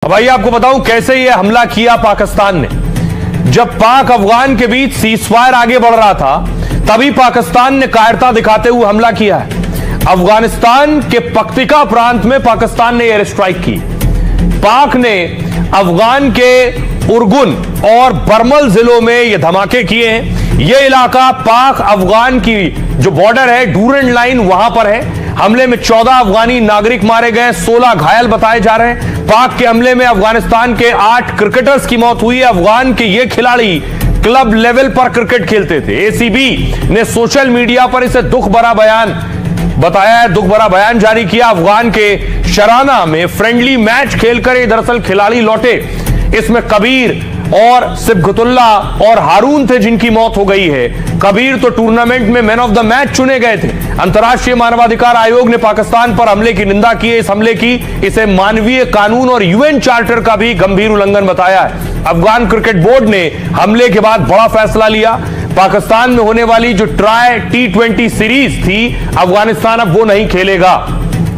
अब आइए आपको बताऊं कैसे यह हमला किया पाकिस्तान ने। जब पाक अफगान के बीच सीजफायर आगे बढ़ रहा था तभी पाकिस्तान ने कायरता दिखाते हुए हमला किया है। अफगानिस्तान के पख्तिका प्रांत में पाकिस्तान ने एयर स्ट्राइक की। पाक ने अफगान के उर्गुन और बरमल जिलों में यह धमाके किए हैं। यह इलाका पाक अफगान की जो बॉर्डर है, डूरेंट लाइन, वहां पर है। हमले में 14 अफगानी नागरिक मारे गए, 16 घायल बताए जा रहे हैं। पाक के हमले में अफगानिस्तान के 8 क्रिकेटर्स की मौत हुई है। अफगान के ये खिलाड़ी क्लब लेवल पर क्रिकेट खेलते थे। एसीबी ने सोशल मीडिया पर इसे दुख भरा बयान बताया है, दुख भरा बयान जारी किया। अफगान के शराना में फ्रेंडली मैच खेलकर ये दरअसल खिलाड़ी लौटे। इसमें कबीर और सिबगतुल्ला और हारून थे जिनकी मौत हो गई है। कबीर तो टूर्नामेंट में मैन ऑफ द मैच चुने गए थे। अंतर्राष्ट्रीय मानवाधिकार आयोग ने पाकिस्तान पर हमले की निंदा की है। इस हमले की इसे मानवीय कानून और यूएन चार्टर का भी गंभीर उल्लंघन बताया है। अफगान क्रिकेट बोर्ड ने हमले के बाद बड़ा फैसला लिया। पाकिस्तान में होने वाली जो ट्राई T20 सीरीज थी, अफगानिस्तान अब वो नहीं खेलेगा।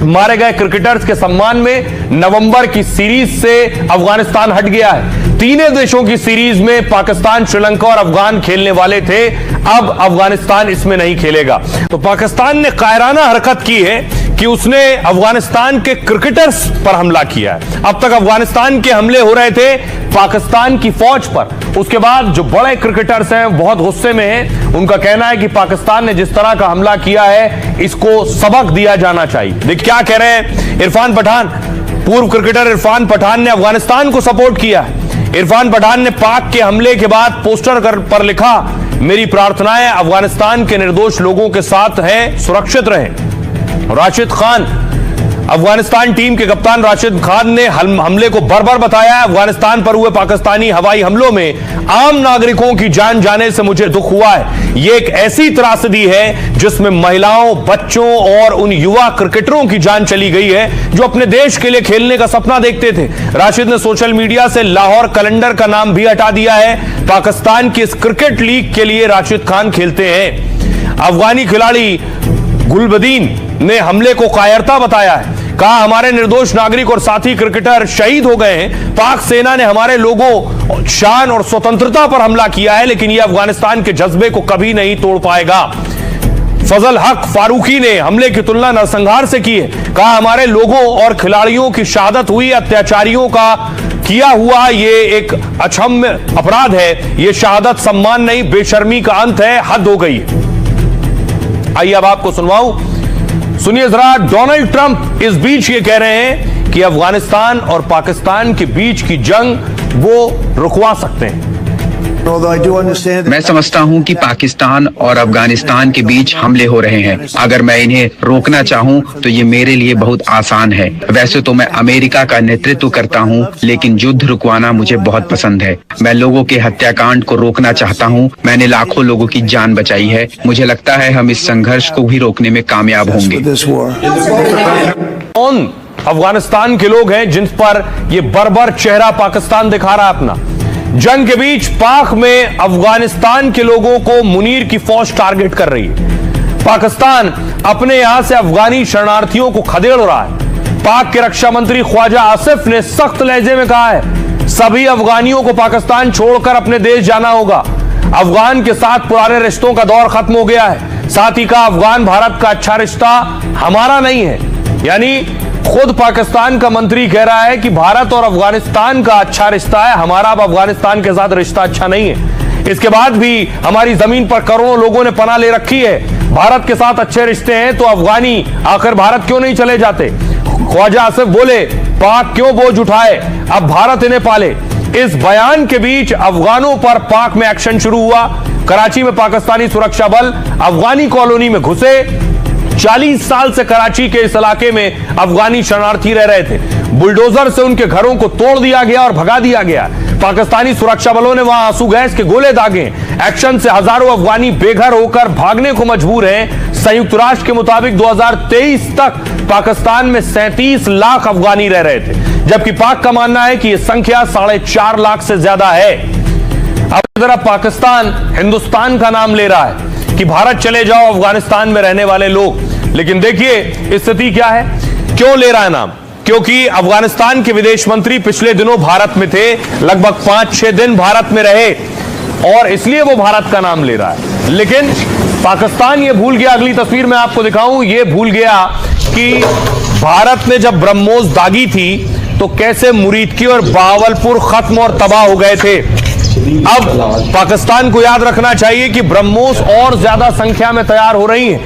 मारे गए क्रिकेटर्स के सम्मान में नवंबर की सीरीज से अफगानिस्तान हट गया है। तीनों देशों की सीरीज में पाकिस्तान, श्रीलंका और अफगान खेलने वाले थे। अब अफगानिस्तान इसमें नहीं खेलेगा। तो पाकिस्तान ने कायराना हरकत की है कि उसने अफगानिस्तान के क्रिकेटर्स पर हमला किया है। अब तक अफगानिस्तान के हमले हो रहे थे पाकिस्तान की फौज पर। उसके बाद जो बड़े क्रिकेटर्स हैं बहुत गुस्से में हैं। उनका कहना है कि पाकिस्तान ने जिस तरह का हमला किया है इसको सबक दिया जाना चाहिए। देखिए क्या कह रहे हैं इरफान पठान। पूर्व क्रिकेटर इरफान पठान ने अफगानिस्तान को सपोर्ट किया है। इरफान पठान ने पाक के हमले के बाद पोस्टर पर लिखा, मेरी प्रार्थनाएं अफगानिस्तान के निर्दोष लोगों के साथ हैं, सुरक्षित रहें। राशिद खान, अफगानिस्तान टीम के कप्तान राशिद खान ने हमले को बर्बर बताया है। अफगानिस्तान पर हुए पाकिस्तानी हवाई हमलों में आम नागरिकों की जान जाने से मुझे दुख हुआ है। यह एक ऐसी त्रासदी है जिसमें महिलाओं, बच्चों और उन युवा क्रिकेटरों की जान चली गई है जो अपने देश के लिए खेलने का सपना देखते थे। राशिद ने सोशल मीडिया से लाहौर कैलेंडर का नाम भी हटा दिया है। पाकिस्तान की इस क्रिकेट लीग के लिए राशिद खान खेलते हैं। अफगानी खिलाड़ी गुलबदीन ने हमले को कायरता बताया है। कहा, हमारे निर्दोष नागरिक और साथी क्रिकेटर शहीद हो गए हैं। पाक सेना ने हमारे लोगों, शान और स्वतंत्रता पर हमला किया है, लेकिन यह अफगानिस्तान के जज्बे को कभी नहीं तोड़ पाएगा। फजल हक फारूकी ने हमले की तुलना नरसंहार से की है। कहा, हमारे लोगों और खिलाड़ियों की शहादत हुई, अत्याचारियों का किया हुआ ये एक अक्षम्य अपराध है। ये शहादत सम्मान नहीं, बेशर्मी का अंत है। हद हो गई। आइए अब आपको सुनवाऊं, सुनिए जरा। डोनाल्ड ट्रंप इस बीच ये कह रहे हैं कि अफगानिस्तान और पाकिस्तान के बीच की जंग वो रुकवा सकते हैं। मैं समझता हूं कि पाकिस्तान और अफगानिस्तान के बीच हमले हो रहे हैं। अगर मैं इन्हें रोकना चाहूं तो ये मेरे लिए बहुत आसान है। वैसे तो मैं अमेरिका का नेतृत्व करता हूं, लेकिन युद्ध रुकवाना मुझे बहुत पसंद है। मैं लोगों के हत्याकांड को रोकना चाहता हूं। मैंने लाखों लोगों की जान बचाई है। मुझे लगता है हम इस संघर्ष को भी रोकने में कामयाब होंगे। कौन अफगानिस्तान के लोग हैं जिन पर यह बर्बर चेहरा पाकिस्तान दिखा रहा है अपना? जंग के बीच पाक में अफगानिस्तान के लोगों को मुनीर की फौज टारगेट कर रही है। पाकिस्तान अपने यहां से अफगानी शरणार्थियों को खदेड़ रहा है। पाक के रक्षा मंत्री ख्वाजा आसिफ ने सख्त लहजे में कहा है, सभी अफगानियों को पाकिस्तान छोड़कर अपने देश जाना होगा। अफगान के साथ पुराने रिश्तों का दौर खत्म हो गया है। साथ ही कहा, अफगान भारत का अच्छा रिश्ता हमारा नहीं है। यानी खुद पाकिस्तान का मंत्री कह रहा है कि भारत और अफगानिस्तान का अच्छा रिश्ता है, हमारा अब अफगानिस्तान के साथ रिश्ता अच्छा नहीं है। इसके बाद भी हमारी जमीन पर करोड़ों लोगों ने पनाह ले रखी है। भारत के साथ अच्छे रिश्ते हैं तो अफगानी आखिर भारत क्यों नहीं चले जाते? ख्वाजा आसिफ बोले, पाक क्यों बोझ उठाए, अब भारत इन्हें पाले। इस बयान के बीच अफगानों पर पाक में एक्शन शुरू हुआ। कराची में पाकिस्तानी सुरक्षा बल अफगानी कॉलोनी में घुसे। 40 साल से कराची के इस इलाके में अफगानी शरणार्थी रह रहे थे। बुलडोजर से उनके घरों को तोड़ दिया गया और भगा दिया गया। पाकिस्तानी सुरक्षा बलों ने वहां आंसू गैस के गोले दागे। एक्शन से हजारों अफगानी बेघर होकर भागने को मजबूर हैं। संयुक्त राष्ट्र के मुताबिक 2023 तक पाकिस्तान में 37 लाख अफगानी रह रहे थे, जबकि पाक का मानना है कि यह संख्या 4.5 लाख से ज्यादा है। अब जरा पाकिस्तान हिंदुस्तान का नाम ले रहा है कि भारत चले जाओ अफगानिस्तान में रहने वाले लोग, लेकिन देखिए स्थिति क्या है, क्यों ले रहा है नाम। क्योंकि अफगानिस्तान के विदेश मंत्री पिछले दिनों भारत में थे, लगभग 5-6 दिन भारत में रहे और इसलिए वो भारत का नाम ले रहा है। लेकिन पाकिस्तान ये भूल गया, अगली तस्वीर में आपको दिखाऊं, ये भूल गया कि भारत ने जब ब्रह्मोस दागी थी तो कैसे मुरीदकी और बहावलपुर खत्म और तबाह हो गए थे। अब पाकिस्तान को याद रखना चाहिए कि ब्रह्मोस और ज्यादा संख्या में तैयार हो रही हैं।